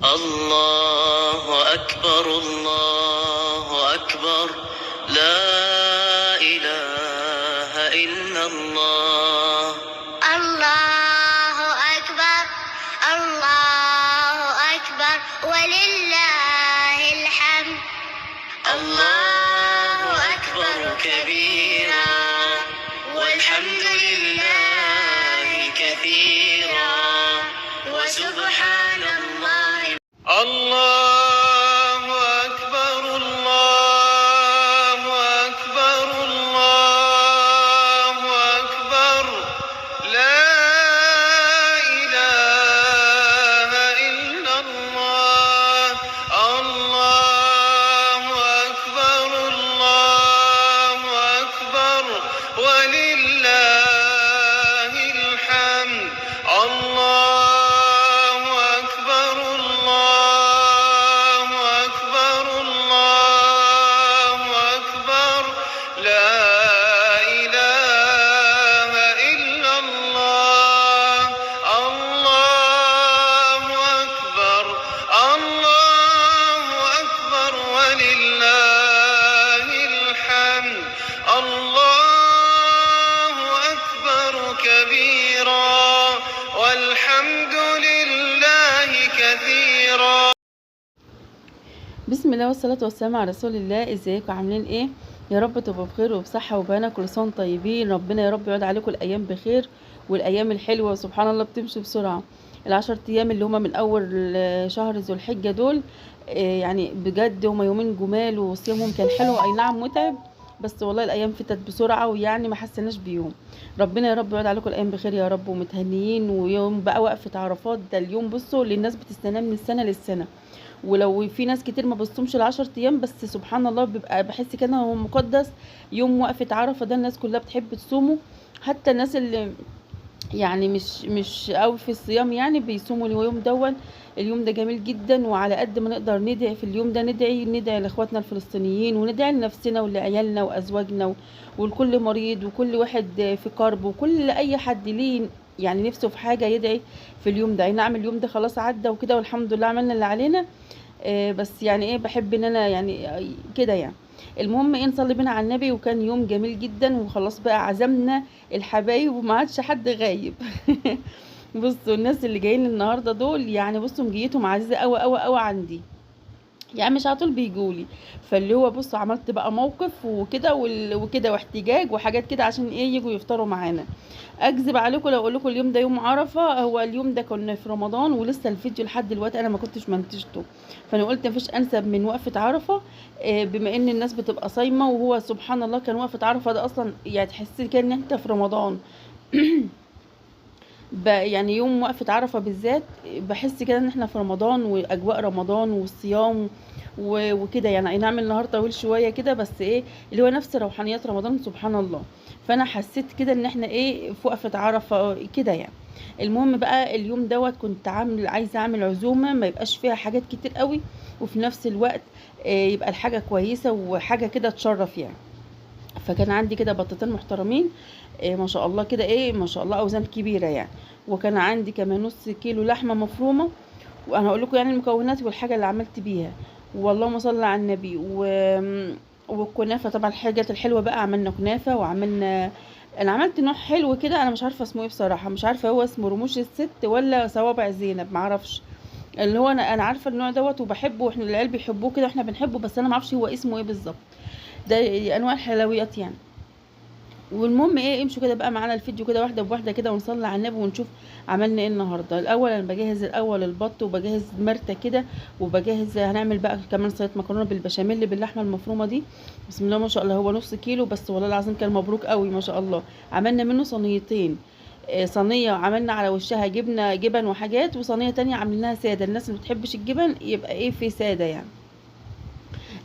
الله أكبر الله أكبر لا إله إلا الله. الله أكبر الله أكبر ولله الحمد. الله أكبر كبيرا والحمد لله كثيرا وسبحان الله. الله أكبر الله أكبر الله أكبر لا إله إلا الله. الله أكبر الله أكبر ولله الحمد. الله أكبر الله أكبر الله أكبر لا إله إلا الله. الله أكبر الله أكبر ولله الحمد. الله أكبر كبيرا والحمد لله كثيرا. بسم الله والصلاة والسلام على رسول الله. ازيكم عاملين ايه؟ يا رب تبقوا بخير وبصحة وبهنا، كل سنة وانتم طيبين. ربنا يا رب يعود عليكم الايام بخير والايام الحلوة، سبحان الله بتمشي بسرعة. ال10 ايام اللي هما من اول شهر ذو الحجة دول يعني بجد هما يومين جمال، وصيامهم كان حلو، اي نعم متعب، بس والله الايام فاتت بسرعة ويعني ما حسناش بيوم. ربنا يا رب يعود عليكم الايام بخير يا رب ومتهنيين. ويوم بقى وقفة عرفات ده اليوم بصوا اللي الناس بتستناه من السنة للسنة، ولو في ناس كتير ما بتصومش ال10 ايام، بس سبحان الله بيبقى بحس كده هو مقدس. يوم وقفة عرفة ده الناس كلها بتحب تصومه، حتى الناس اللي يعني مش قوي في الصيام يعني بيصوموا اليوم دون. اليوم ده جميل جدا، وعلى قد ما نقدر ندعي في اليوم ده، ندعي لاخواتنا الفلسطينيين، وندعي لنفسنا ولعيالنا وازواجنا ولكل مريض وكل واحد في كرب، وكل اي حد ليه يعني نفسه في حاجة يدعي في اليوم ده. اي نعم اليوم ده خلاص عدى وكده والحمد لله عملنا اللي علينا، بس يعني ايه بحب ان انا يعني كده يعني. المهم ايه نصلي بينا على النبي، وكان يوم جميل جدا، وخلاص بقى عزمنا الحبايب وما عادش حد غايب. بصوا الناس اللي جايين النهارده دول يعني بصوا مجيتهم عزيزه قوي قوي قوي عندي، يعني مش على طول بيجولي. فاللي هو بصوا عملت بقى موقف وكده وكده واحتجاج وحاجات كده عشان ايه يجوا يفطروا معانا. اكذب عليكم لو اقول لكم اليوم ده يوم عرفه، هو اليوم ده كنا في رمضان ولسه الفيديو لحد دلوقتي انا ما كنتش منتجته. فانا قلت مفيش انسب من وقفه عرفه، بما ان الناس بتبقى صايمه، وهو سبحان الله كان وقفه عرفه ده اصلا يعني تحس كان انت في رمضان. يعني يوم وقفة عرفة بالذات بحس كده ان احنا في رمضان واجواء رمضان والصيام وكده يعني. اي نعم النهار طويل شوية كده، بس ايه اللي هو نفس روحانيات رمضان سبحان الله. فانا حسيت كده ان احنا ايه في وقفة عرفة كده يعني. المهم بقى اليوم دوت كنت عايزة اعمل عزومة ما يبقاش فيها حاجات كتير قوي، وفي نفس الوقت يبقى الحاجة كويسة وحاجة كده تشرف يعني. فكان عندي كده بطتين محترمين، ما شاء الله كده ايه ما شاء الله اوزان كبيره يعني. وكان عندي كمان نص كيلو لحمه مفرومه، وانا هقول لكم يعني المكونات والحاجه اللي عملت بيها. واللهم صل على النبي. والكنافه طبعا الحاجات الحلوه بقى، عملنا كنافه وعملنا، انا عملت نوع حلو كده انا مش عارفه اسمه ايه بصراحه، مش عارفه هو اسمه رموش الست ولا صوابع زينب معرفش. اللي هو انا عارفه النوع دوت وبحبه، واحنا العيال بيحبوه كده واحنا بنحبه، بس انا معرفش هو اسمه ايه بالظبط. ده انواع الحلويات يعني. والمهم ايه امشوا كده بقى معانا الفيديو كده واحده بواحده كده، ونصلي على النبي ونشوف عملنا ايه النهارده. الاول انا بجهز الاول البط، وبجهز مرته كده، وبجهز هنعمل بقى كمان صينيه مكرونه بالبشاميل باللحمه المفرومه دي. بسم الله ما شاء الله، هو نص كيلو بس والله العظيم كان مبروك قوي ما شاء الله. عملنا منه صينيتين، صينيه عملنا على وشها جبنه جبن وحاجات، وصينيه تانية عملناها ساده، الناس اللي بتحبش الجبن يبقى ايه في ساده يعني.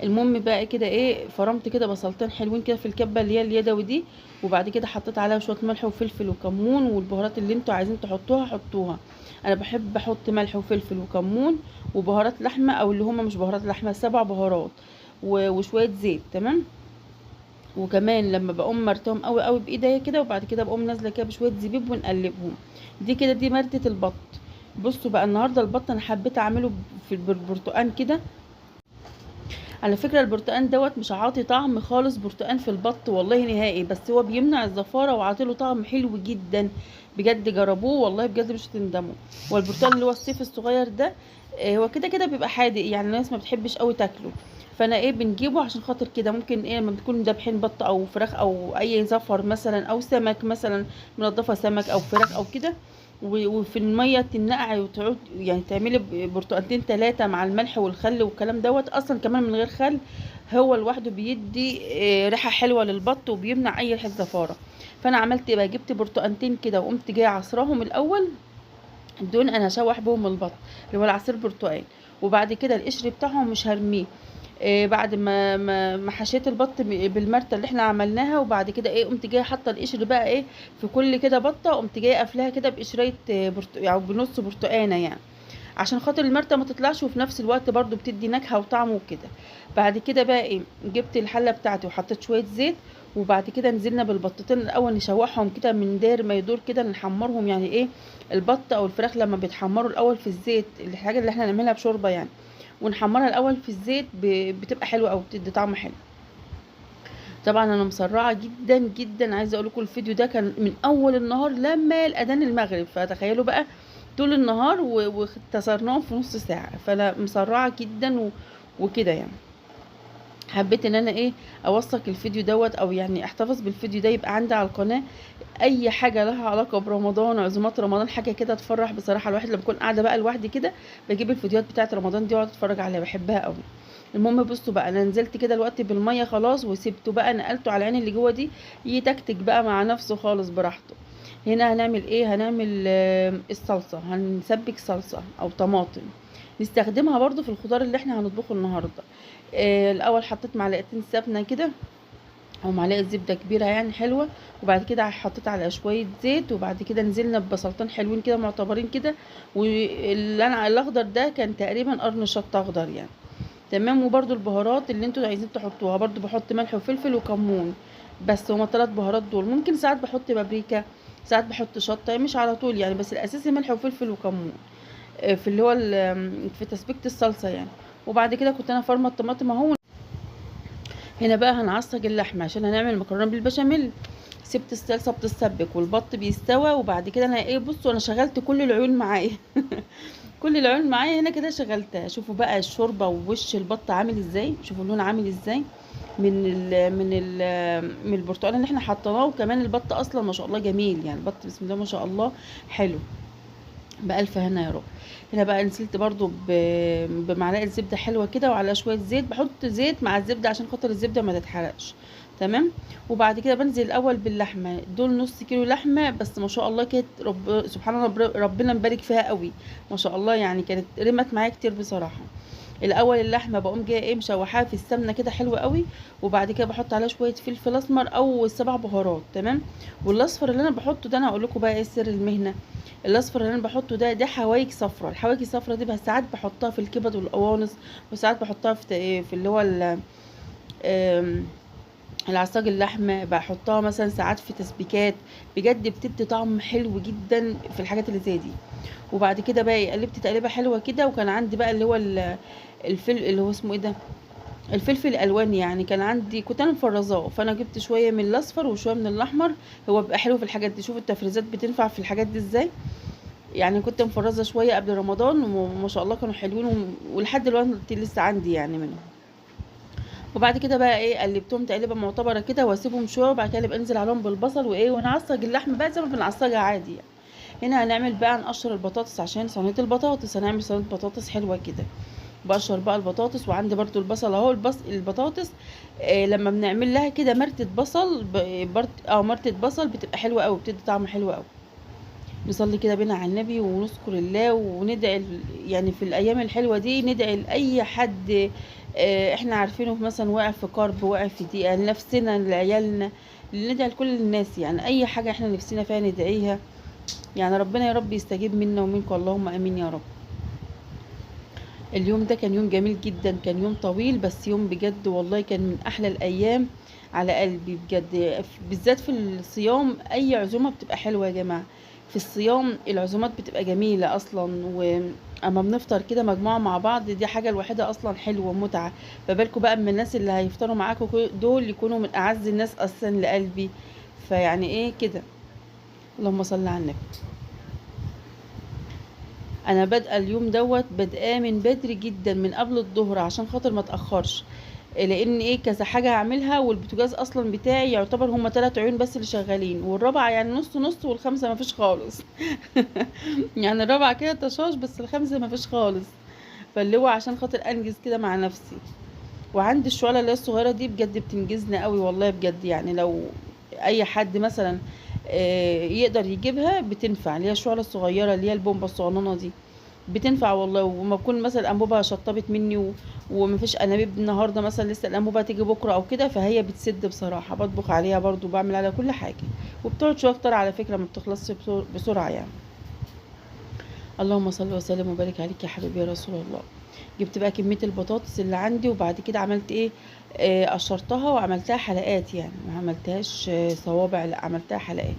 المهم بقى كده ايه فرمت كده بصلتين حلوين كده في الكبه اللي هي اليدوي دي، وبعد كده حطيت عليها شويه ملح وفلفل وكمون، والبهارات اللي انتوا عايزين تحطوها حطوها. انا بحب احط ملح وفلفل وكمون وبهارات لحمه، او اللي هما مش بهارات لحمه 7 بهارات، وشويه زيت تمام. وكمان لما بقوم مرتهم قوي قوي بايديا كده، وبعد كده بقوم نازله كده بشويه زبيب ونقلبهم. دي كده دي مرتة البط. بصوا بقى النهارده البط انا حبيت اعمله في البرتقان كده. على فكرة البرتقان دوت مش عاطي طعم خالص برتقان في البط والله نهائي، بس هو بيمنع الزفارة وعاطيله طعم حلو جدا. بجد جربوه والله بجد مش هتندموا. والبرتقان اللي هو الصيف الصغير ده هو كده كده بيبقى حادق، يعني الناس ما بتحبش قوي تاكله. فانا بنجيبه عشان خاطر كده. ممكن لما بتكون دابحين بط او فراخ او اي زفر مثلا او سمك مثلا، منضفه سمك او فراخ او كده، وفي الميه تنقعي وتقعد يعني تعملي برتقانتين 3 مع الملح والخل والكلام دوت. اصلا كمان من غير خل هو لوحده بيدي ريحه حلوه للبط وبيمنع اي ريحه زفاره. فانا عملت بقى جبت برتقانتين كده وقمت جايه عصراهم الاول، دول انا هشوح بهم البط اللي هو العصير برتقال. وبعد كده القشر بتاعهم مش هرميه. بعد ما حشيت البط بالمرته اللي احنا عملناها، وبعد كده قمت جايه حاطه القشر بقى في كل كده بطه، قمت جايه قافلاها كده بقشريه يعني بنص برتقانه يعني، عشان خاطر المرته ما تطلعش، وفي نفس الوقت برضو بتدي نكهه وطعم وكده. بعد كده بقى جبت الحله بتاعتي وحطيت شويه زيت، وبعد كده نزلنا بالبطتين الاول نشوحهم كده من داير ما يدور كده، نحمرهم يعني البط او الفراخ لما بيتحمروا الاول في الزيت، الحاجه اللي احنا نعملها بشوربه يعني، ونحمرها الاول في الزيت بتبقى حلوه او بتدي طعم حلو. طبعا انا مسرعه جدا جدا. عايزه اقول لكم الفيديو ده كان من اول النهار لما الاذان المغرب، فتخيلوا بقى طول النهار واختصرناهم في نص ساعه. فانا مسرعه جدا وكده يعني. حبيت ان انا اوثق الفيديو دوت، او يعني احتفظ بالفيديو ده يبقى عندي على القناه. اي حاجه لها علاقه برمضان، عزومات رمضان، حاجه كده تفرح بصراحه الواحد لما بكون قاعده بقى لوحدي كده، بجيب الفيديوهات بتاعه رمضان دي واقعد اتفرج عليها، بحبها قوي. المهم بصوا بقى، انا نزلت كده الوقت بالميه خلاص وسبته بقى، نقلته على العين اللي جوه دي يتكتك بقى مع نفسه خالص براحته. هنا هنعمل هنعمل الصلصه. هنسبك صلصه او طماطم نستخدمها برضو في الخضار اللي احنا هنطبخه النهارده. الاول حطيت معلقتين سمنه كده او معلقه زبده كبيره يعني حلوه، وبعد كده حطيت على شويه زيت، وبعد كده نزلنا ببصلتين حلوين كده معتبرين كده، واللي انا الاخضر ده كان تقريبا قرن شطه اخضر يعني. تمام. وبرده البهارات اللي انتوا عايزين تحطوها، برده بحط ملح وفلفل وكمون بس، هما 3 بهارات دول. ممكن ساعات بحط بابريكا، ساعات بحط شطه، مش على طول يعني، بس الاساسي ملح وفلفل وكمون في اللي هو في تسبيكه الصلصه يعني. وبعد كده كنت انا فارمه الطماطم اهو. هنا بقى هنعصج اللحمه عشان هنعمل مكرونه بالبشاميل. سبت الصلصه بتتسبك والبط بيستوى، وبعد كده انا بصوا انا شغلت كل العيون معايا كل العيون معايا هنا كده شغلتها. شوفوا بقى الشوربه ووش البط عامل ازاي، شوفوا اللون عامل ازاي من البرتقال اللي احنا حطيناه. وكمان البط اصلا ما شاء الله جميل يعني، البط بسم الله ما شاء الله حلو. بألف هنا يا رب. هنا بقى نزلت برضو بمعلقه زبده حلوه كده وعلى شويه زيت. بحط زيت مع الزبده عشان خاطر الزبده ما تتحرقش. تمام. وبعد كده بنزل الاول باللحمه. دول نص كيلو لحمه بس ما شاء الله كانت سبحان الله ربنا مبارك فيها قوي ما شاء الله يعني، كانت رمت معايا كتير بصراحه. الاول اللحمه بقوم جايه مشوحاها في السمنه كده حلوه قوي، وبعد كده بحط عليها شويه فلفل اسمر او 7 بهارات. تمام. والاصفر اللي انا بحطه ده انا هقول لكم بقى سر المهنه. الاصفر اللي انا بحطه ده حوايج صفرا. الحوايج الصفرا دي بقى ساعات بحطها في الكبد والقوانص، وساعات بحطها في اللي هو العصاج اللحمه، بحطها مثلا ساعات في تسبيكات. بجد بتدي طعم حلو جدا في الحاجات اللي زي دي. وبعد كده بقى قلبت تقليبه حلوه كده. وكان عندي بقى اللي هو اللي هو اسمه ده الفلفل الالوان يعني، كان عندي كنت انا مفرزاه، فانا جبت شويه من الاصفر وشويه من الاحمر. هو بيبقى حلو في الحاجات دي. شوفوا التفريزات بتنفع في الحاجات دي ازاي يعني. كنت مفرزه شويه قبل رمضان وما شاء الله كانوا حلوين، ولحد دلوقتي لسه عندي يعني منهم. وبعد كده بقى قلبتهم تقليبه معتبره كده واسيبهم شويه، وبعد كده انزل عليهم بالبصل ونعصج اللحم بقى زي ما بنعصجها عادي يعني. هنا هنعمل بقى نقشر البطاطس عشان صينيه البطاطس. هنعمل صينيه بطاطس حلوه كده. بقشر بقى البطاطس، وعندي برضو البصل اهو. البطاطس لما بنعمل لها كده مرتة بصل مرتة بصل بتبقى حلوه قوي، بتدي طعم حلو قوي. نصلي كده بينا على النبي ونذكر الله وندعي يعني في الايام الحلوه دي، ندعي لاي حد احنا عارفينه مثلا واقع في كرب، واقع في ضيقه، لنفسنا لعيالنا، ندعي لكل الناس يعني. اي حاجه احنا نفسنا فيها ندعيها يعني. ربنا يا رب يستجيب منا ومنكم، اللهم امين يا رب. اليوم ده كان يوم جميل جدا، كان يوم طويل بس يوم بجد والله كان من احلى الايام على قلبي بجد. بالذات في الصيام اي عزومه بتبقى حلوه يا جماعه. في الصيام العزومات بتبقى جميله اصلا، اما بنفطر كده مجموعه مع بعض دي حاجه الوحيده اصلا حلوه ومتعه. فبالكم بقى من الناس اللي هيفطروا معاكم دول يكونوا من اعز الناس اصلا لقلبي. فيعني ايه كده. اللهم صل على النبي. انا بادئه اليوم دوت بادئاه من بدري جدا من قبل الظهر عشان خاطر ما اتاخرش. لان ايه كذا حاجه هعملها، والبوتاجاز اصلا بتاعي يعتبر هما 3 عيون بس اللي شغالين، والرابعه يعني نص نص، والخامسه ما فيش خالص. يعني الرابعه كده طشاش، بس الخامسه ما فيش خالص. فاللي هو عشان خاطر انجز كده مع نفسي. وعندي الشعله اللي هي الصغيره دي بجد بتنجزنا قوي والله بجد. يعني لو اي حد مثلا يقدر يجيبها بتنفع، اللي هي الشعله الصغيره اللي هي البومبه الصغننه دي بتنفع والله. وما بكون مثلا الانبوبه شطبت مني ومفيش انابيب النهارده مثلا، لسه الانبوبه تيجي بكره او كده، فهي بتسد بصراحه. بطبخ عليها برضو، بعمل عليها كل حاجه، وبتقعد شويه اكتر على فكره، ما بتخلصش بسرعه يعني. اللهم صل وسلم وبارك عليك يا حبيبي يا رسول الله. جبت بقى كميه البطاطس اللي عندي، وبعد كده عملت ايه، قشرتها وعملتها حلقات، يعني ما عملتهاش صوابع، لا عملتها حلقات.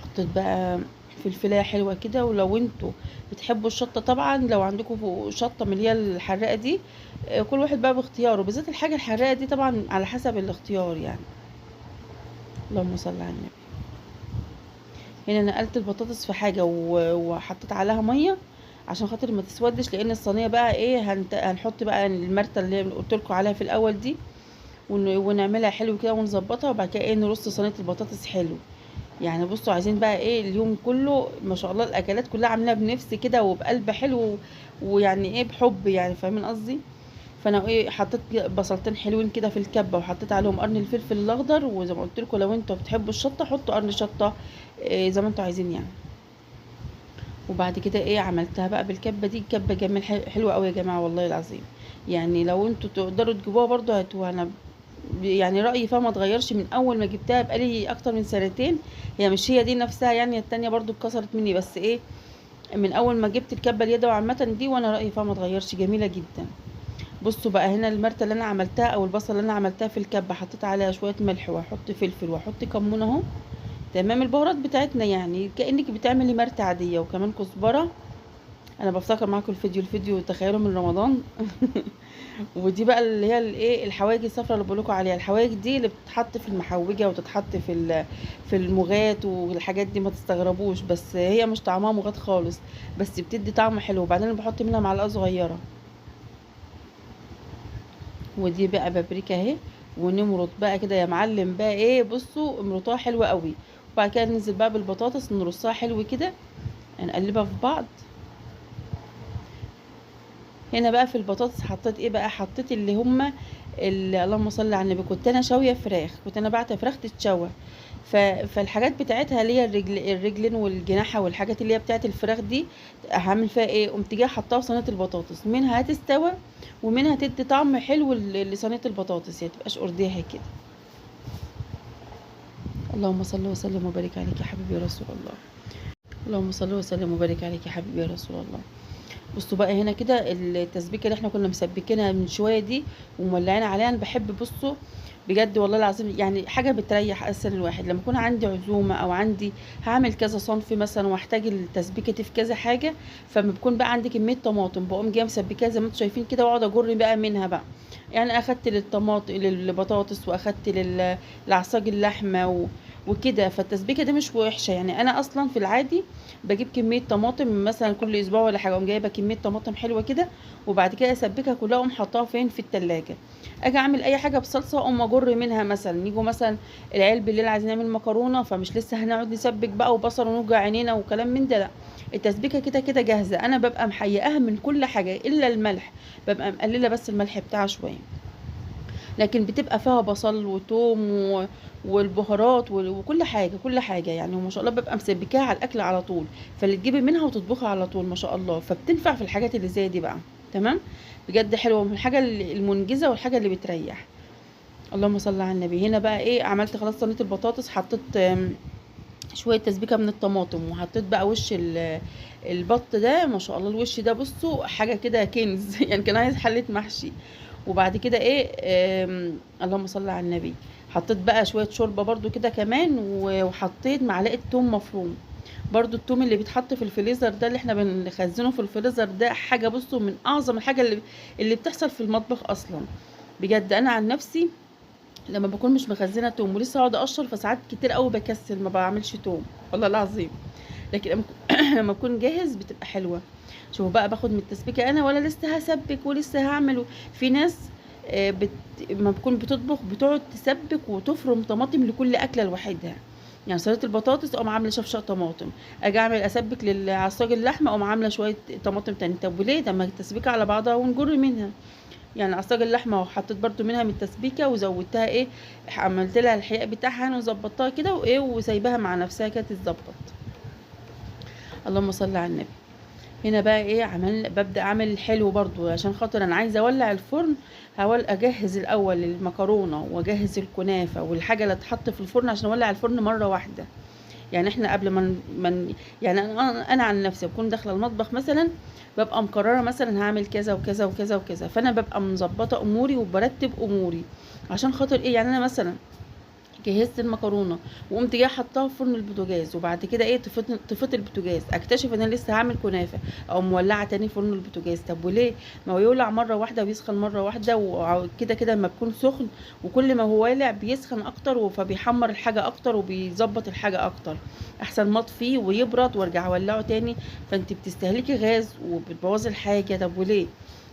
حطيت بقى فلفلايه حلوه كده. ولو انتوا بتحبوا الشطه طبعا، لو عندكم شطه من اللي هي الحراقه دي، كل واحد بقى باختياره، بالذات الحاجه الحراقه دي طبعا على حسب الاختيار يعني. اللهم صل على النبي. هنا نقلت البطاطس في حاجه وحطيت عليها ميه عشان خاطر ما تسودش، لان الصينيه بقى ايه هنحط بقى المرته اللي قلت لكم عليها في الاول دي، ونعملها حلو كده ونظبطها، وبعد كده ايه نرص صينيه البطاطس حلو. يعني بصوا عايزين بقى ايه اليوم كله ما شاء الله الاكلات كلها عاملاها بنفس كده وبقلب حلو، ويعني ايه بحب، يعني فاهمين قصدي. فانا ايه حطيت بصلتين حلوين كده في الكبه، وحطيت عليهم قرن الفلفل الاخضر، وزي ما قلت لكم لو انتوا بتحبوا الشطه حطوا قرن شطه، إيه زي ما انتوا عايزين يعني. وبعد كده ايه عملتها بقى بالكبه دي. كبه جميل حلوه قوي يا جماعه والله العظيم. يعني لو انتوا تقدروا تجيبوها برضو هاتوها. انا يعني رأيي فيها ما اتغيرش من اول ما جبتها بقالي اكتر من سنتين. هي مش هي دي نفسها يعني، التانية برضو اتكسرت مني، بس ايه من اول ما جبت الكبة اليدوي عامة دي وانا رأيي فيها ما اتغيرش، جميلة جدا. بصوا بقى هنا المرتة اللي انا عملتها او البصل اللي انا عملتها في الكبة، حطيت عليها شوية ملح واحط فلفل واحط كمون اهو. تمام البهارات بتاعتنا يعني كأنك بتعملي مرتة عادية، وكمان كزبرة. انا بفتكر معاكم الفيديو تخيلوا من رمضان. ودي بقى اللي هي الايه الحواجي الصفراء اللي بقولكوا عليها. الحواجي دي اللي بتتحط في المحوجه وتتحط في المغات والحاجات دي، ما تستغربوش، بس هي مش طعمها مغات خالص، بس بتدي طعم حلو. وبعدين أنا بحط منها معلقه صغيره. ودي بقى بابريكا اهي. ونمرط بقى كده يا معلم بقى ايه، بصوا امرطوها حلوه قوي. وبعد كده ننزل بقى بالبطاطس نرصها حلو كده، نقلبها في بعض. هنا بقى في البطاطس حطيت ايه بقى، حطيت اللي هما اللهم صل على النبي، كنت انا شاويه فراخ، كنت انا بعت فراخ تتشوى. فالحاجات بتاعتها اللي هي الرجلين والجناحه والحاجات اللي هي بتاعت الفراخ دي هعمل فيها ايه، قمت جايه حطاها في صينيه البطاطس، منها هتستوى ومنها تدي طعم حلو لصينيه البطاطس، يعني تبقاش قرديها كده. اللهم صل وسلم وبارك عليك يا حبيبي يا رسول الله. اللهم صل وسلم وبارك عليك يا حبيبي يا رسول الله. بصوا بقى هنا كده التسبيكه اللي احنا كنا مسبكينها من شويه دي ومولعين عليها، انا بحب بصوا بجد والله العظيم يعني حاجه بتريح اصلا الواحد لما يكون عندي عزومه او عندي هعمل كذا صنف مثلا واحتاج التسبيكه دي في كذا حاجه. فما بكون بقى عندي كميه طماطم بقوم جايه مسبكاها زي ما انتم شايفين كده، واقعد اجر بقى منها بقى. يعني اخدت للبطاطس، واخدت لعصاج اللحمه وكده. فالتسبيكه دي مش وحشه يعني. انا اصلا في العادي بجيب كميه طماطم مثلا كل اسبوع ولا حاجه، اقوم جايبه كميه طماطم حلوه كده، وبعد كده اسبكها كلها واقوم حطاها فين في التلاجة. اجي اعمل اي حاجه بصلصه اقوم اجر منها، مثلا يجوا مثلا العيال بالليل عايزين نعمل مكرونه، فمش لسه هنقعد نسبك بقى وبصل ونوجع عينينا وكلام من ده، لا. التسبيكه كده كده جاهزه، انا ببقى محيقاها من كل حاجه الا الملح، ببقى مقلله بس الملح بتاعها شويه، لكن بتبقى فيها بصل وتوم والبهارات وكل حاجه كل حاجه يعني. وما شاء الله ببقى مسبكاها على الاكل على طول، فاللي تجيبي منها وتطبخها على طول ما شاء الله، فبتنفع في الحاجات اللي زي دي بقى. تمام بجد حلوه، من الحاجه المنجزه والحاجه اللي بتريح. اللهم صل على النبي. هنا بقى ايه عملت خلاص صينيه البطاطس، حطيت شويه تسبيكه من الطماطم، وحطيت بقى وش البط ده ما شاء الله. الوش ده بصوا حاجه كده كنز. يعني كان عايز حله محشي. وبعد كده ايه اللهم صل على النبي، حطيت بقى شويه شوربه برضو كده كمان، وحطيت معلقه توم مفروم. برضو التوم اللي بيتحط في الفريزر ده، اللي احنا بنخزنه في الفريزر ده، حاجه بصوا من اعظم الحاجه اللي بتحصل في المطبخ اصلا. بجد انا عن نفسي لما بكون مش مخزنه توم ولسه اقعد اقشر، فساعات كتير قوي بكسل ما بعملش توم، والله العظيم. لكن لما اكون جاهز بتبقى حلوه. شوفوا بقى، باخد من التسبيكه انا ولا لسه هسبك ولسه هعمل. في ناس ما بتكون بتطبخ بتقعد تسبك وتفرم طماطم لكل اكله لوحدها. يعني سلطه البطاطس اقوم عامله شفشق طماطم، اجي اعمل اسبك للعصاج اللحمه اقوم عامله شويه طماطم تاني. طب وليه؟ طب ما التسبيكه على بعضها ونجر منها. يعني عصاج اللحمه وحطيت برضو منها من التسبيكه وزودتها ايه، عملت لها الحقيقه بتاعها وظبطتها كده وايه، وسايباها مع نفسها كده تتظبط. اللهم صل على النبي. هنا بقى ايه، ببدا اعمل الحلو برضو عشان خاطر انا عايزه اولع الفرن. اجهز الاول المكرونه واجهز الكنافه والحاجه اللي تحط في الفرن عشان اولع الفرن مره واحده. يعني احنا قبل ما يعني انا عن نفسي بكون داخله المطبخ مثلا، ببقى مقرره مثلا هعمل كذا وكذا وكذا وكذا، فانا ببقى مظبطه اموري وبرتب اموري عشان خاطر ايه. يعني انا مثلا جهزت المكرونه وقمت جايه حطاها في فرن البوتاجاز، وبعد كده ايه طفيت البوتاجاز، اكتشف ان انا لسه هعمل كنافه او مولعه تاني فرن البوتاجاز. طب وليه؟ ما هو يولع مره واحده ويسخن مره واحده، وكده كده لما بيكون سخن وكل ما هو والع بيسخن اكتر، فبيحمر الحاجه اكتر وبيظبط الحاجه اكتر. احسن ما اطفيه ويبرد وارجع اولعه تاني، فانت بتستهلكي غاز وبتبوظي الحاجه. طب وليه؟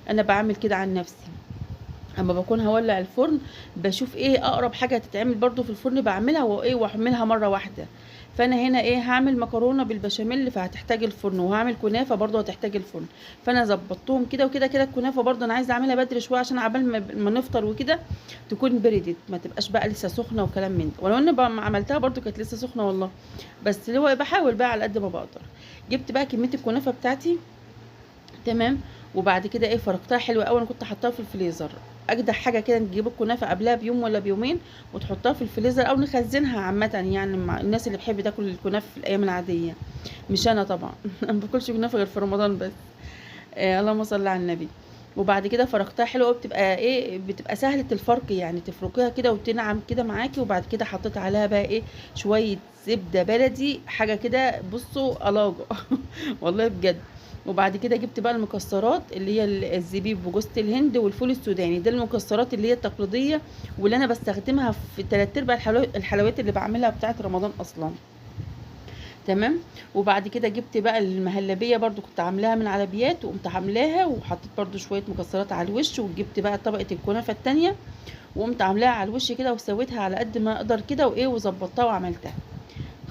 انا بعمل كده عن نفسي. اما بكون هولع الفرن بشوف ايه اقرب حاجه هتتعمل برضو في الفرن بعملها وايه، واحملها مره واحده. فانا هنا ايه، هعمل مكرونه بالبشاميل فهتحتاج الفرن، وهعمل كنافه برضو هتحتاج الفرن. فانا ظبطتهم كده وكده. كده الكنافه برضو انا عايزه اعملها بدري شويه عشان عبال ما نفطر وكده تكون بردت، ما تبقاش بقى لسه سخنه وكلام من ده. ولو ان بقى ما عملتها برضو كانت لسه سخنه والله، بس اللي هو بحاول بقى على قد ما بقدر. جبت بقى كميه الكنافه بتاعتي، تمام. وبعد كده ايه، فرقتها حلوه قوي. انا كنت حطاها في الفريزر. اجدع حاجه كده نجيب الكنافه قبلها بيوم ولا بيومين وتحطها في الفريزر او نخزنها عامه، يعني مع الناس اللي بتحب تاكل الكنافه في الايام العاديه. مش انا طبعا انا ما باكلش كنافه غير في رمضان بس. اللهم صل على النبي. وبعد كده فرقتها حلوه قوي، بتبقى ايه، بتبقى سهله الفرق، يعني تفرقيها كده وتنعم كده معاكي. وبعد كده حطيت عليها بقى ايه، شويه زبده بلدي حاجه كده بصوا الاجا والله بجد. وبعد كده جبت بقى المكسرات اللي هي الزبيب وجوز الهند والفول السوداني. ده المكسرات اللي هي التقليديه واللي انا بستخدمها في 3/4 الحلويات اللي بعملها بتاعه رمضان اصلا، تمام. وبعد كده جبت بقى المهلبيه برضو كنت عاملاها من على بيات، وقمت عاملاها وحطيت برضو شويه مكسرات على الوش. وجبت بقى طبقه الكنافه التانية وقمت عاملاها على الوش كده وسويتها على قد ما اقدر كده وايه، وظبطتها وعملتها.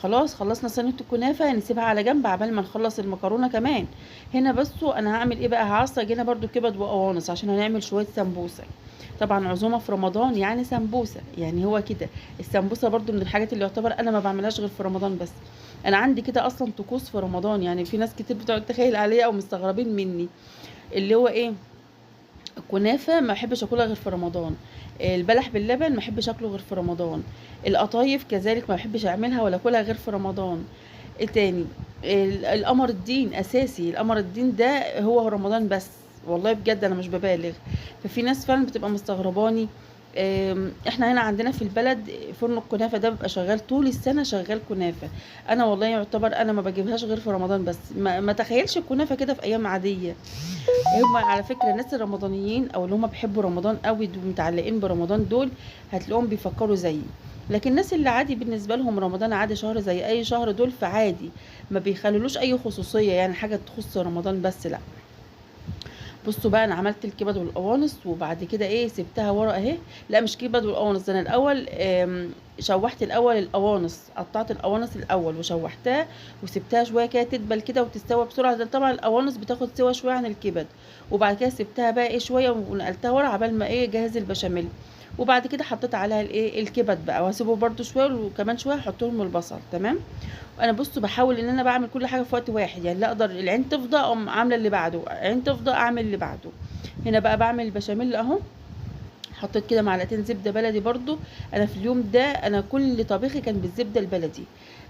خلاص خلصنا صينيه الكنافه، نسيبها على جنب عبال ما نخلص المكرونه كمان. هنا بصوا انا هعمل ايه بقى، هعصج هنا برضو كبد وقوانص عشان هنعمل شويه سمبوسه. طبعا عزومه في رمضان يعني سمبوسه، يعني هو كده. السمبوسه برضو من الحاجات اللي يعتبر انا ما بعملهاش غير في رمضان بس. انا عندي كده اصلا طقوس في رمضان، يعني في ناس كتير بتقعد تخيل عليا او مستغربين مني. اللي هو ايه، الكنافه ما بحبش اكلها غير في رمضان. البلح باللبن ما بحبش اكله غير في رمضان. القطايف كذلك ما بحبش اعملها ولا اكلها غير في رمضان. ايه تاني، القمر الدين اساسي. القمر الدين ده هو رمضان بس، والله بجد انا مش ببالغ. ففي ناس فعلا بتبقى مستغرباني. احنا هنا عندنا في البلد فرن الكنافه ده بيبقى شغال طول السنه، شغال كنافه. انا والله يعتبر انا ما بجيبهاش غير في رمضان بس. ما تخيلش الكنافه كده في ايام عاديه. هم على فكرة الناس الرمضانيين او اللي هم بيحبوا رمضان قوي ومتعلقين برمضان دول هتلاقيهم بيفكروا زيي. لكن الناس اللي عادي بالنسبة لهم رمضان عادي شهر زي اي شهر دول، فعادي ما بيخلولوش اي خصوصية، يعني حاجة تخص رمضان بس لا. بصوا بقى، انا عملت الكبد والقوانص وبعد كده ايه سبتها ورا اهي. لا مش كبد والقوانص، انا الاول شوحت الاول القوانص، قطعت القوانص الاول وشوحتها وسبتها شويه كده تدبل كده وتستوي بسرعه. ده طبعا القوانص بتاخد سوا شويه عن الكبد. وبعد كده سبتها بقى ايه شويه ونقلتها ورا عبال ما ايه جهز البشاميل. وبعد كده حطيت عليها الايه الكبد بقى، وهسيبه برده شويه وكمان شويه احط لهم البصل، تمام. انا بصوا بحاول ان انا بعمل كل حاجه في وقت واحد، يعني لا اقدر العين تفضى اقوم عامله اللي بعده، عين تفضى اعمل اللي بعده. هنا بقى بعمل البشاميل اهو. حطيت كده معلقتين زبده بلدي برضو. انا في اليوم ده انا كل طبيخي كان بالزبده البلدي.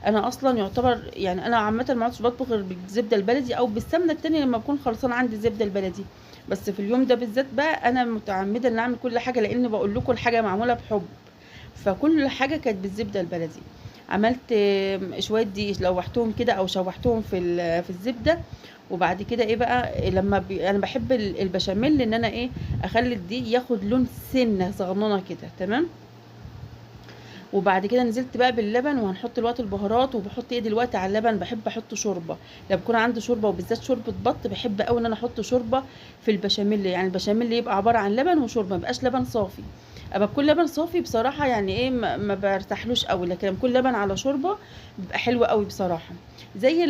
انا اصلا يعتبر يعني انا عامه ما عدتش بطبخ غير بالزبده البلدي او بالسمنه التانية لما بكون خلصانه عندي الزبده البلدي. بس في اليوم ده بالذات بقى انا متعمده ان اعمل كل حاجه، لان بقول لكم الحاجه معموله بحب. فكل حاجه كانت بالزبده البلدي. عملت شويه دقيق لوحتهم كده او شوحتهم في الزبده. وبعد كده ايه بقى لما انا بحب البشاميل ان انا ايه اخلي الدقيق ياخد لون سنه صغننه كده، تمام. وبعد كده نزلت بقى باللبن، وهنحط الوقت البهارات، وبحط ايه دلوقتي على اللبن بحب احط شوربه. لما بكون عندي شوربه وبالذات شوربه بط بحب قوي ان انا احط شوربه في البشاميل. يعني البشاميل يبقى عباره عن لبن وشوربه، ما يبقاش لبن صافي. اما بكون لبن صافي بصراحه يعني ايه ما برتاحلوش قوي، لكن لما بكون لبن على شوربه بيبقى حلو قوي بصراحه. زي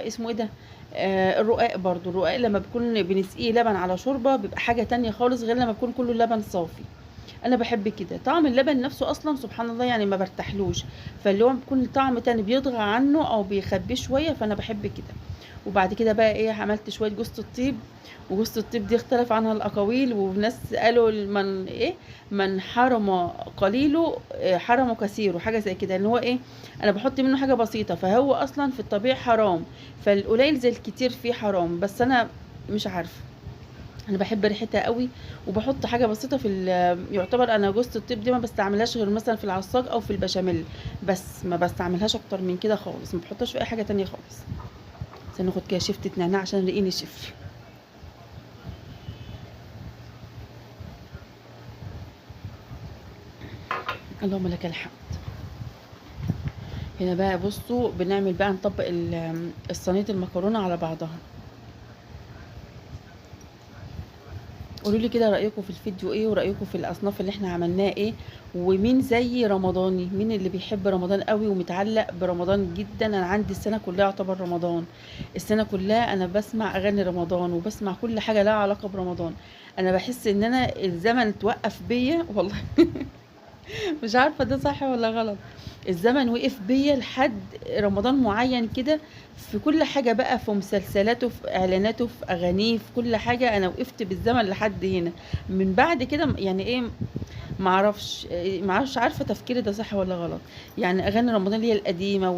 اسمه ايه ده، الرقاق برضو. الرقاق لما بكون بنسقيه لبن على شوربه بيبقى حاجه تانية خالص غير لما بكون كله لبن صافي. انا بحب كده. طعم اللبن نفسه اصلا سبحان الله يعني ما برتاحلوش، فاللي هو بيكون طعم تاني بيطغى عنه او بيخبيه شويه، فانا بحب كده. وبعد كده بقى ايه عملت شويه جوز الطيب. وجوز الطيب دي اختلف عنها الاقاويل، وناس قالوا من ايه من حرم قليله حرم كثيره، حاجه زي كده. ان هو ايه انا بحط منه حاجه بسيطه، فهو اصلا في الطبيعي حرام، فالقليل زي الكتير فيه حرام. بس انا مش عارفه، انا بحب ريحتها قوي، وبحط حاجه بسيطه يعتبر انا جوزة الطيب دي ما بستعملهاش غير مثلا في العصاج او في البشاميل، بس ما بستعملهاش اكتر من كده خالص، ما بحطهاش في اي حاجه تانية خالص. بس ناخد كده شفته نعناع عشان ريقي نشف. اللهم لك الحمد. هنا بقى بصوا بنعمل بقى نطبق الصينيه المكرونه على بعضها. قولوا لي كده رأيكم في الفيديو ايه، ورأيكم في الأصناف اللي احنا عملناها ايه، ومين زي رمضاني، مين اللي بيحب رمضان قوي ومتعلق برمضان جدا. انا عندي السنة كلها يعتبر رمضان، السنة كلها انا بسمع اغاني رمضان وبسمع كل حاجة لها علاقة برمضان. انا بحس ان انا الزمن توقف بيا والله. مش عارفة ده صح ولا غلط. الزمن وقف بيا لحد رمضان معين كده، في كل حاجة بقى، في مسلسلاته، في اعلاناته، في اغانيه، في كل حاجة انا وقفت بالزمن لحد هنا. من بعد كده يعني ايه معرفش عارفة تفكيري ده صح ولا غلط. يعني اغاني رمضان اللي هي القديمة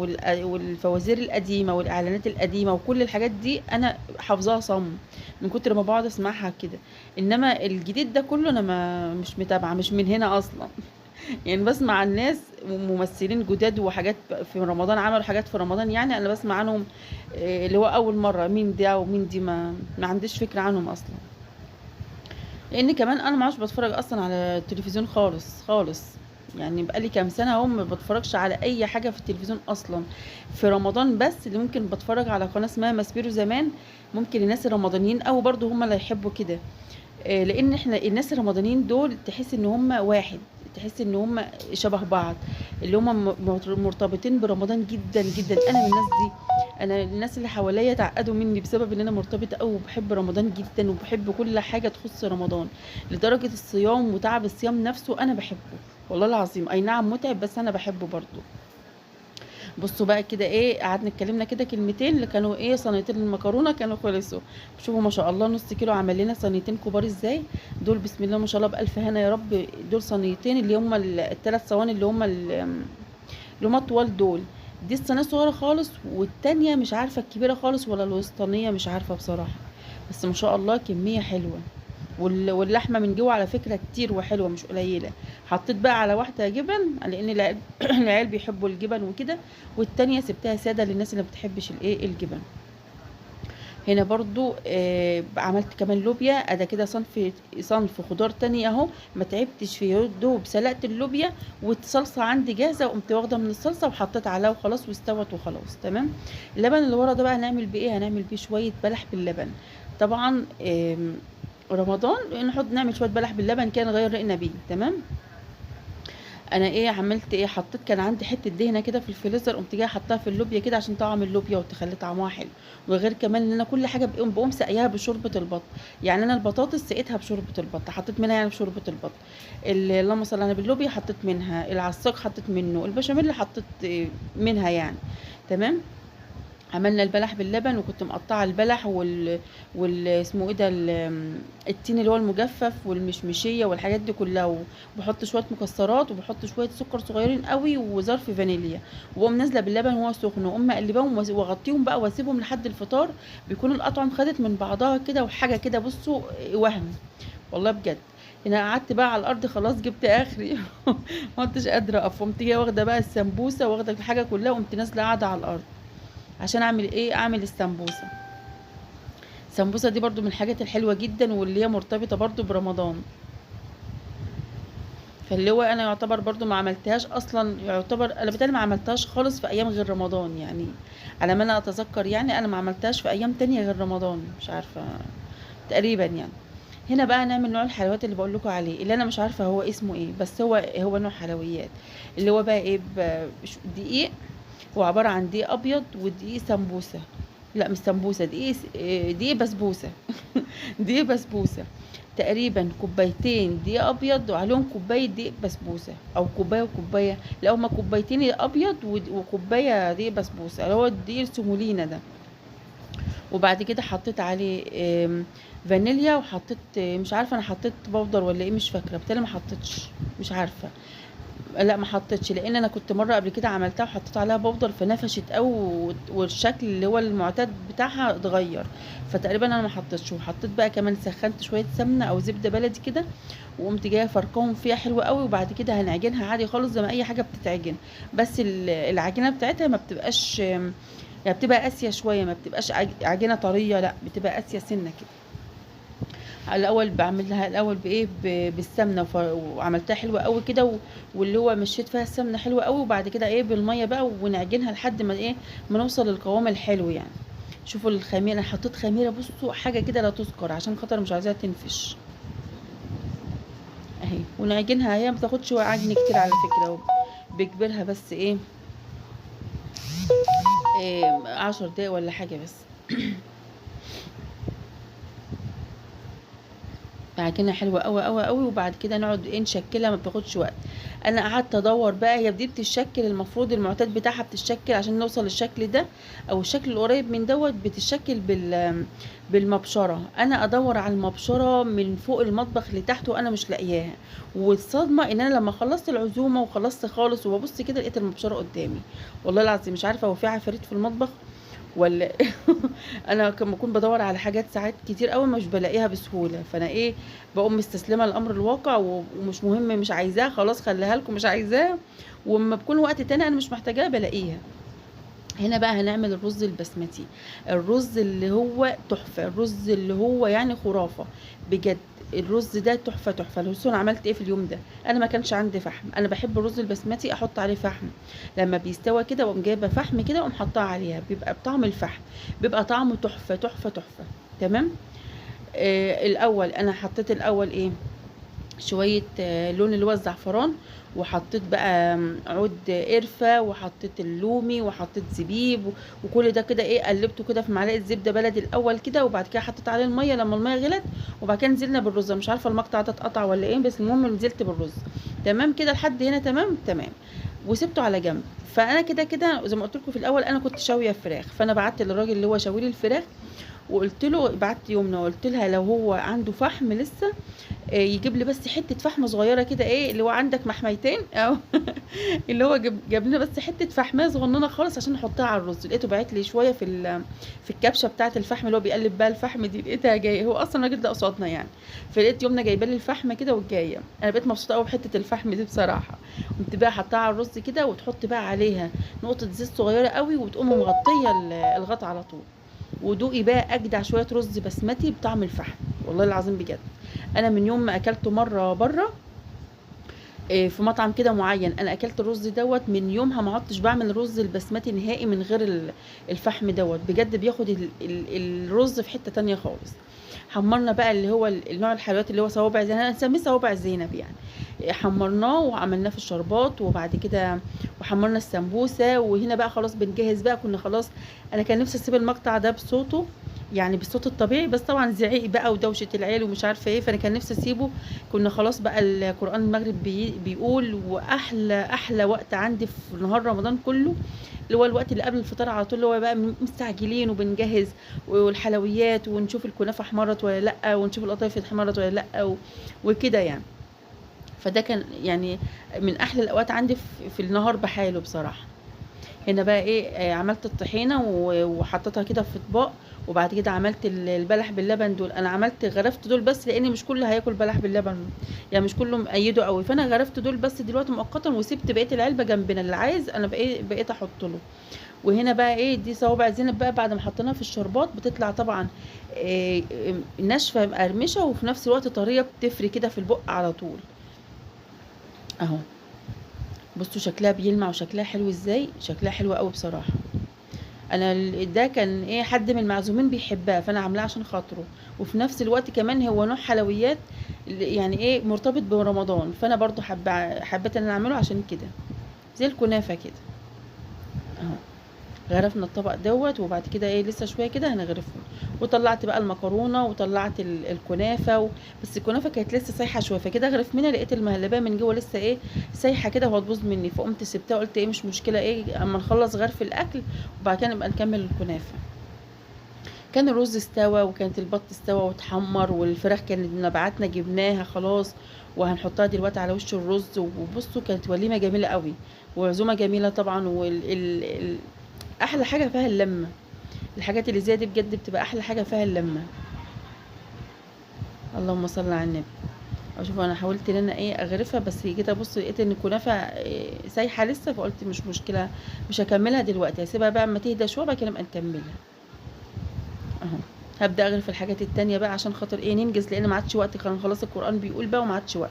والفوازير القديمة والاعلانات القديمة وكل الحاجات دي انا حافظاها صم من كتر ما بقعد اسمعها كده. انما الجديد ده كله انا مش متابعة، مش من هنا اصلا. يعني بسمع الناس ممثلين جداد وحاجات في رمضان، عملوا حاجات في رمضان يعني انا بسمع عنهم، اللي هو اول مره مين ده ومين دي، ما عنديش فكره عنهم اصلا. لان كمان انا ما عادش بتفرج اصلا على التلفزيون خالص خالص. يعني بقالي كام سنه اهو ما بتفرجش على اي حاجه في التلفزيون اصلا. في رمضان بس اللي ممكن بتفرج على قناه اسمها ماسبيرو زمان، ممكن الناس الرمضانيين او برضو هم اللي يحبوا كده. لان احنا الناس الرمضانيين دول تحس ان هم واحد، تحس ان هم شبه بعض، اللي هم مرتبطين برمضان جدا جدا. انا من الناس دي، انا الناس اللي حواليا تعقدوا مني بسبب ان انا مرتبطه قوي وبحب رمضان جدا وبحب كل حاجه تخص رمضان، لدرجه الصيام وتعب الصيام نفسه انا بحبه والله العظيم. اي نعم متعب بس انا بحبه برضو. بصوا بقى كده ايه قعدنا اتكلمنا كده كلمتين اللي كانوا ايه صينيتين المكرونه كانوا خلصوا. شوفوا ما شاء الله نص كيلو عمل لنا صينيتين كبار ازاي دول، بسم الله ما شاء الله بالف هنا يا رب. دول صينيتين اللي هم الثلاث صواني اللي هم الطوال دول. دي الصينيه الصغيره خالص، والتانيه مش عارفه الكبيره خالص ولا الوسطانيه مش عارفه بصراحه. بس ما شاء الله كميه حلوه. واللحمه من جوه على فكره كتير وحلوه مش قليله. حطيت بقى على واحده جبن لان العيال بيحبوا الجبن وكده، والتانيه سبتها ساده للناس اللي ما بتحبش الايه الجبن. هنا برضو عملت كمان لوبيا. ادا كده صنف خضار تاني اهو، ما تعبتش فيه، دوب سلقت اللوبيا والصلصه عندي جاهزه، وقمت واخده من الصلصه وحطيت عليها وخلاص واستوت وخلاص تمام. اللبن اللي ورا ده بقى هنعمل بيه ايه، هنعمل بيه شويه بلح باللبن. طبعا رمضان نعمل شويه بلح باللبن كده نغير ريقنا بيه تمام. انا ايه عملت ايه، حطيت كان عندي حته دهنه كده في الفريزر، قمت جايه حطها في اللوبيا كده عشان طعم اللوبيا وتخلي طعمها حلو. وغير كمان ان انا كل حاجه بقوم سقيها بشوربه البط. يعني انا البطاطس سقيتها بشوربه البط، حطيت منها يعني بشوربه البط. اللهم صل على باللوبيا حطيت منها، العصاق حطيت منه، البشاميل حطيت منها يعني تمام. عملنا البلح باللبن، وكنت مقطعه البلح اسمه ايه ده التين اللي هو المجفف والمشمشيه والحاجات دي كلها، وبحط شويه مكسرات وبحط شويه سكر صغيرين قوي وظرف فانيليا، واقوم نازله باللبن وهو سخن، واقوم مقلباهم واغطيهم بقى واسيبهم لحد الفطار. بيكون الاطعم خدت من بعضها كده وحاجه كده بصوا وهم والله بجد. هنا قعدت بقى على الارض خلاص جبت اخري ما كنتش قادره اقف، قمت جايه واخده بقى السمبوسه، واخده الحاجه كلها، وقمت نازله قاعده على الارض عشان اعمل ايه، اعمل السمبوسه. السمبوسه دي برضو من الحاجات الحلوه جدا، واللي هي مرتبطه برضو برمضان. فاللي هو انا يعتبر برضو ما عملتهاش اصلا، يعتبر انا بالتالي ما عملتهاش خالص في ايام غير رمضان يعني، على ما انا اتذكر يعني انا ما عملتهاش في ايام تانية غير رمضان، مش عارفه تقريبا يعني. هنا بقى نعمل نوع الحلويات اللي بقول لكم عليه، اللي انا مش عارفه هو اسمه ايه، بس هو نوع حلويات اللي هو بقى ايه، دقيق. هو عباره عن دقيق ابيض ودقيق سمبوسه، لا مش سمبوسه، دقيق بسبوسه دقيق بسبوسه. تقريبا كوبايتين دقيق ابيض وعليهم كوبايه دقيق بسبوسه، او كوبايه وكوبايه، لا هما كوبايتين ابيض وكوبايه دقيق بسبوسه اللي هو الدقيق السمولينا ده. وبعد كده حطيت عليه فانيليا، وحطيت مش عارفه انا حطيت بودر ولا ايه، مش فاكره، بالتالي ما حطيتش، مش عارفه. لا ما حطيتش، لان انا كنت مره قبل كده عملتها وحطيت عليها بودر فنفشت قوي، والشكل اللي هو المعتاد بتاعها اتغير، فتقريبا انا ما حطيتش. وحطيت بقى كمان سخنت شويه سمنه او زبده بلدي كده، وقمت جايه فركهم فيها حلوه قوي. وبعد كده هنعجنها عادي خالص زي ما اي حاجه بتتعجن، بس العجينه بتاعتها ما بتبقاش يعني، بتبقى قاسيه شويه، ما بتبقاش عجينه طريه، لا بتبقى قاسيه سنه كده. الاول بعملها الاول بايه، بالسمنه، وعملتها حلوه قوي كده، واللي هو مشيت فيها السمنه حلوه قوي، وبعد كده ايه بالميه بقى، ونعجنها لحد ما ايه، ما نوصل للقوام الحلو يعني. شوفوا الخميره، انا حطيت خميره بصوا حاجه كده لا تذكر، عشان خاطر مش عايزاها تنفش اهي. ونعجنها، هي ما بتاخدش عجن كتير على فكره، بكبرها بس ايه 10 دقايق ولا حاجه بس عجينه حلوه قوي قوي قوي. وبعد كده نقعد ايه نشكلها، ما بتاخدش وقت. انا قعدت ادور بقى، هي دي بتتشكل المفروض المعتاد بتاعها بتتشكل عشان نوصل للشكل ده، او الشكل القريب من دوت، بتتشكل بالمبشره. انا ادور على المبشره من فوق المطبخ لتحت وانا مش لاقياها، والصدمه ان انا لما خلصت العزومه وخلصت خالص وببص كده لقيت المبشره قدامي. والله العظيم مش عارفه هو في عفاريت في المطبخ ولا انا كما بكون بدور على حاجات ساعات كتير قوي مش بلاقيها بسهوله، فانا ايه بقوم مستسلمه لامر الواقع، ومش مهم، مش عايزاها خلاص خليها لكم مش عايزاها، واما بكون وقت تاني انا مش محتاجاها بلاقيها. هنا بقى هنعمل الرز البسمتي، الرز اللي هو تحفه، الرز اللي هو يعني خرافه بجد. الرز ده تحفه تحفه. انا عملت ايه في اليوم ده، انا ما كانش عندي فحم، انا بحب الرز البسمتي احط عليه فحم، لما بيستوى كده واقوم جايبه فحم كده واقوم حاطاه عليها، بيبقى بطعم الفحم، بيبقى طعمه تحفه تحفه تحفه. تمام. الاول انا حطيت الاول ايه شويه لون اللي هو الزعفران، وحطيت بقى عود قرفه، وحطيت اللومي، وحطيت زبيب، وكل ده كده ايه قلبته كده في معلقه زبده بلدي الاول كده، وبعد كده حطيت عليه الميه لما الميه غلت، وبعد كده نزلنا بالرز. مش عارفه المقطع ده اتقطع ولا ايه، بس المهم نزلت بالرز. تمام كده لحد هنا تمام تمام، وسبته على جنب. فانا كده كده زي ما قلت لكم في الاول انا كنت شاويه فراخ، فانا بعت للراجل اللي هو شاوي لي الفراخ، وقلت له بعت يومنا، وقلت لها لو هو عنده فحم لسه يجيب لي بس حته فحمه صغيره كده، ايه اللي هو عندك محميتين او اللي هو جاب لنا بس حته فحمه صغننه خالص عشان نحطها على الرز. لقيته باعت لي شويه في الكبشه بتاعه الفحم اللي هو بيقلب بقى الفحم دي، لقيتها جايه، هو اصلا الراجل ده قصادنا يعني، فلقيت يومنا جايبه لي الفحمه كده والجايه. انا بقيت مبسوطه قوي بحته الفحم دي بصراحه. قمت بقى حطها على الرز كده، وتحط بقى عليها نقطه زيت صغيره قوي، وتقوم مغطيه الغطا على طول. ودوقي بقى اجدع شويه رز بسمتي بطعم الفحم، والله العظيم بجد. انا من يوم ما اكلته مره بره في مطعم كده معين، انا اكلت الرز دوت من يومها ما عدتش بعمل الرز البسمتي نهائي من غير الفحم دوت، بجد بياخد الرز في حته تانية خالص. حمرنا بقى اللي هو النوع الحلويات اللي هو صوابع زينب، انا نسميه صوابع زينب يعني، حمرناه وعملناه في الشربات، وبعد كده وحمرنا السمبوسه. وهنا بقى خلاص بنجهز بقى، كنا خلاص انا كان نفسي اسيب المقطع ده بصوته يعني بالصوت الطبيعي، بس طبعا زعيق بقى ودوشه العيال ومش عارفه ايه، فانا كان نفسي اسيبه. كنا خلاص بقى القران المغرب بيقول، واحلى احلى وقت عندي في نهار رمضان كله اللي هو الوقت اللي قبل الفطار على طول، اللي هو بقى مستعجلين وبنجهز والحلويات، ونشوف الكنافه احمرت ولا لا، ونشوف القطايف احمرت ولا لا، وكده يعني. فده كان يعني من احلى الاوقات عندي في النهار بحاله بصراحه. هنا بقى ايه عملت الطحينه وحطيتها كده في اطباق، وبعد كده عملت البلح باللبن دول. انا عملت غرفت دول بس لان مش كله هياكل بلح باللبن، يعني مش كله مأيده قوي، فانا غرفت دول بس دلوقتي مؤقتا، وسبت بقيه العلبه جنبنا، اللي عايز انا بقيت احط له. وهنا بقى ايه، دي صوابع زينب بقى بعد ما حطيناها في الشربات بتطلع طبعا ناشفه مقرمشه، وفي نفس الوقت طريه بتفري كده في البق على طول اهو. بصوا شكلها بيلمع وشكلها حلو ازاي، شكلها حلو قوي بصراحه. انا ده كان ايه، حد من المعزومين بيحبها فانا عاملاه عشان خاطره، وفي نفس الوقت كمان هو نوع حلويات يعني ايه مرتبط برمضان، فانا برضو حبيت ان انا اعمله عشان كده، زي الكنافه كده اهو. غرفنا الطبق دوت، وبعد كده ايه لسه شويه كده هنغرفه. وطلعت بقى المكرونه وطلعت الكنافه بس الكنافه كانت لسه سايحه شويه، فكده اغرف منها لقيت المهلبيه من جوه لسه ايه سايحه كده وهتبوظ مني، فقمت سبتها قلت ايه مش مشكله، ايه اما نخلص غرف الاكل وبعد كده نبقى نكمل الكنافه. كان الرز استوى وكانت البط استوى واتحمر، والفراخ كانت نبعتنا جبناها خلاص وهنحطها دلوقتي على وش الرز. وبصوا كانت وليمه جميله قوي وعزومه جميله طبعا. احلى حاجه فيها اللمه، الحاجات اللي زي دي بجد بتبقى احلى حاجه فيها اللمه. اللهم صل على النبي. اشوف انا حاولت ان انا ايه اغرفها، بس جيت ابص لقيت ان الكنافه سايحه لسه، فقلت مش مشكله مش هكملها دلوقتي، هسيبها بقى اما تهدى شويه بعد كده نبقى نكملها اهو. هبدا اغرف الحاجات التانية بقى عشان خاطر ايه ننجز، لان ما عادش وقت، كان خلاص القران بيقول بقى وما عادش وقت.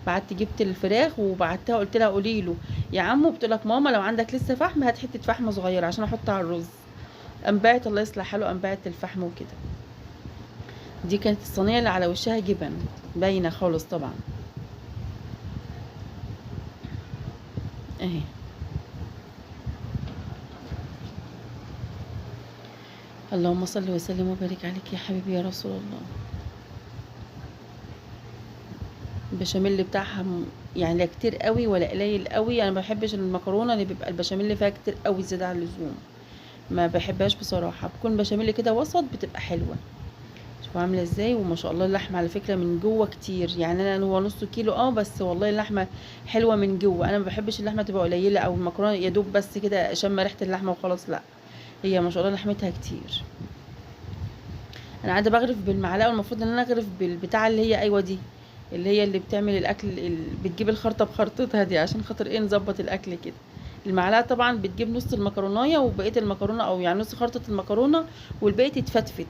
بعت جبت الفراخ وبعتها قلت لها قولي له يا عمو، بتقول لك ماما لو عندك لسه فحم هات حته فحم صغيره عشان احطها على الرز. انبعت الله يصلح حاله، انبعت الفحم وكده. دي كانت الصينيه اللي على وشها جبن باينه خالص طبعا اهي. اللهم صل وسلم وبارك عليك يا حبيبي يا رسول الله. البشاميل بتاعها يعني لا كتير قوي ولا قليل قوي، انا ما بحبش المكرونه اللي بيبقى البشاميل فيها كتير قوي زياده عن اللزوم، ما بحبهاش بصراحه. بتكون بشاميل كده وسط بتبقى حلوه. شوفوا عامله ازاي، وما شاء الله اللحمه على فكره من جوه كتير، يعني انا هو نص كيلو بس والله اللحمه حلوه من جوه. انا ما بحبش اللحمه تبقى قليله او المكرونه يا دوب بس كده شم ريحه اللحمه وخلاص، لا هي ما شاء الله لحمتها كتير. انا قاعده بغرف بالمعلقه، والمفروض ان انا اغرف بالبتاعه اللي هي ايوه دي، اللي هي اللي بتعمل الاكل بتجيب الخرطه بخرطتها دي عشان خاطر ايه نظبط الاكل كده. المعلقه طبعا بتجيب نص المكرونايه وبقيه المكرونه، او يعني نص خرطه المكرونه والباقي تتفتفت،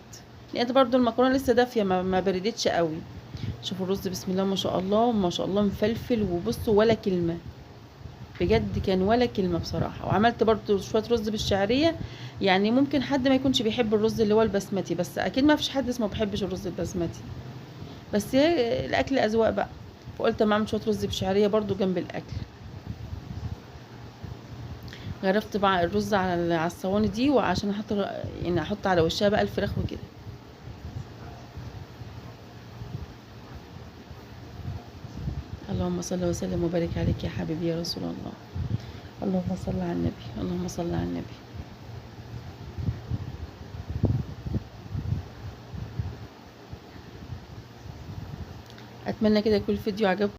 لان برضو المكرونه لسه دافيه ما بردتش قوي. شوفوا الرز بسم الله ما شاء الله ما شاء الله مفلفل، وبصوا ولا كلمه بجد، كان ولا كلمه بصراحه. وعملت برضو شويه رز بالشعريه، يعني ممكن حد ما يكونش بيحب الرز اللي هو البسمتي، بس اكيد ما فيش حد اسمه ما بيحبش الرز البسمتي، بس هي الاكل اذواق بقى. فقلت اما اعمل شويه رز بشعريه برضو جنب الاكل. غرفت بقى الرز على الصواني دي، وعشان احط على وشها بقى الفراخ وكده. اللهم صل وسلم وبارك عليك يا حبيبي يا رسول الله. اللهم صل على النبي، اللهم صل على النبي. اتمنى كده يكون الفيديو عجبكم.